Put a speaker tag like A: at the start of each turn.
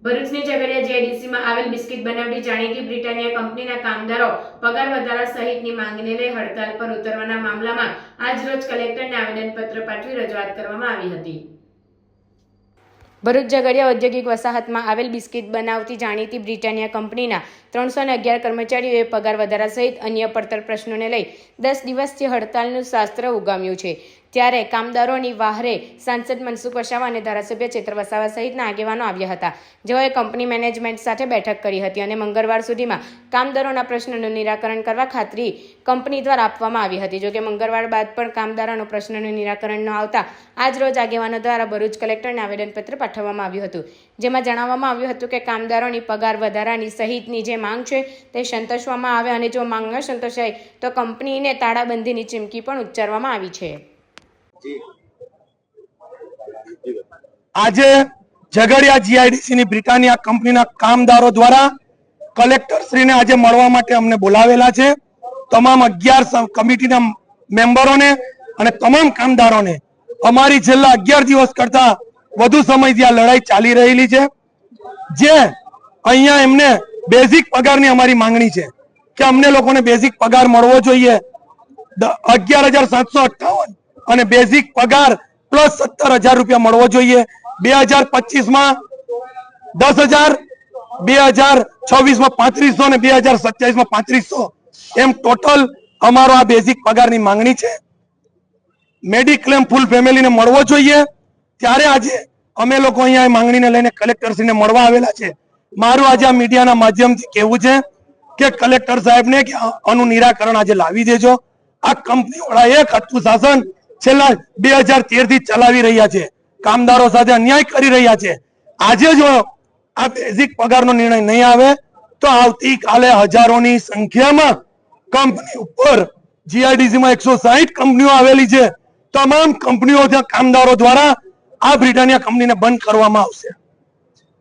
A: ભરૂચની ઝઘડિયા જીઆઈડીસીમાં આવેલ બિસ્કિટ બનાવટી જાણીતી બ્રિટાનિયા કંપનીના કામદારો પગાર વધારા સહિતની માંગને લઈ હડતાલ પર ઉતરવાના મામલામાં આજરોજ કલેક્ટરને આવેદનપત્ર પાઠવી રજૂઆત કરવામાં આવી હતી। ભરૂચ ઝઘડિયા ઔદ્યોગિક વસાહતમાં આવેલ બિસ્કિટ બનાવતી જાણીતી બ્રિટાનિયા કંપનીના 311 કર્મચારીઓએ પગાર વધારા સહિત અન્ય પડતર પ્રશ્નોને લઈ 10 દિવસથી હડતાલનું શાસ્ત્ર ઉગામ્યું છે। ત્યારે કામદારોની વહારે સાંસદ મનસુખ વસાવા અને ધારાસભ્ય ચેતર વસાવા સહિતના આગેવાનો આવ્યા હતા, જેઓએ કંપની મેનેજમેન્ટ સાથે બેઠક કરી હતી અને મંગળવાર સુધીમાં કામદારોના પ્રશ્નોનું નિરાકરણ કરવા ખાતરી કંપની દ્વારા આપવામાં આવી હતી। જોકે મંગળવાર બાદ પણ કામદારોનો પ્રશ્નનું નિરાકરણ ન આવતા આજ રોજ આગેવાનો દ્વારા ભરૂચ કલેક્ટરને આવેદનપત્ર પાઠવવામાં આવ્યું હતું, જેમાં જણાવવામાં આવ્યું હતું કે કામદારોની પગાર વધારાની સહિતની જે માંગ છે તે સંતોષવામાં આવે અને જો માંગ ન સંતોષાય તો કંપનીને તાળાબંધીની ચીમકી પણ ઉચ્ચારવામાં આવી છે।
B: આજે ઝઘડિયા જીઆઈડીસી ની બ્રિટાનિયા કંપનીના કામદારો દ્વારા કલેક્ટર શ્રીને આજે મળવા માટે અમને બોલાવેલા છે। તમામ 11 કમિટીના મેમ્બરોને અને તમામ કામદારોને અમારી છેલ્લા 11 દિવસ કરતા વધુ સમયથી આ લડાઈ ચાલી રહેલી છે, જે અહીંયા એમને બેઝિક પગારની અમારી માંગણી છે કે અમને લોકોને બેઝિક પગાર મળવો જોઈએ। 11,758 અને બેઝિક પગાર પ્લસ 17,000 રૂપિયા મળવો જોઈએ। 2025 માં 10,000, 2026 માં 3500 અને 2027 માં 3500 એમ ટોટલ અમારો આ બેઝિક પગારની માંગણી છે। મેડિક્લેમ ફૂલ ફેમિલીને મળવો જોઈએ। ત્યારે આજે અમે લોકો અહીંયા માંગણીને લઈને કલેક્ટરશ્રીને મળવા આવેલા છે। મારું આજે આ મીડિયાના માધ્યમથી કહેવું છે કે કલેક્ટર સાહેબને કે આનું નિરાકરણ આજે લાવી દેજો। આ કંપની વાળા એક હતું શાસન છેલ્લા 2013 થી ચલાવી રહ્યા છે, કામદારો સાથે અન્યાય કરી રહ્યા છે। આજે જો આ બેઝિક પગારનો નિર્ણય નહીં આવે તો આવતીકાલે હજારોની સંખ્યામાં કંપની ઉપર જીઆઈડીસી માં 160 કંપનીઓ આવેલી છે, તમામ કંપનીઓ ત્યાં કામદારો દ્વારા આ બ્રિટાનિયા કંપનીને બંધ કરવામાં આવશે।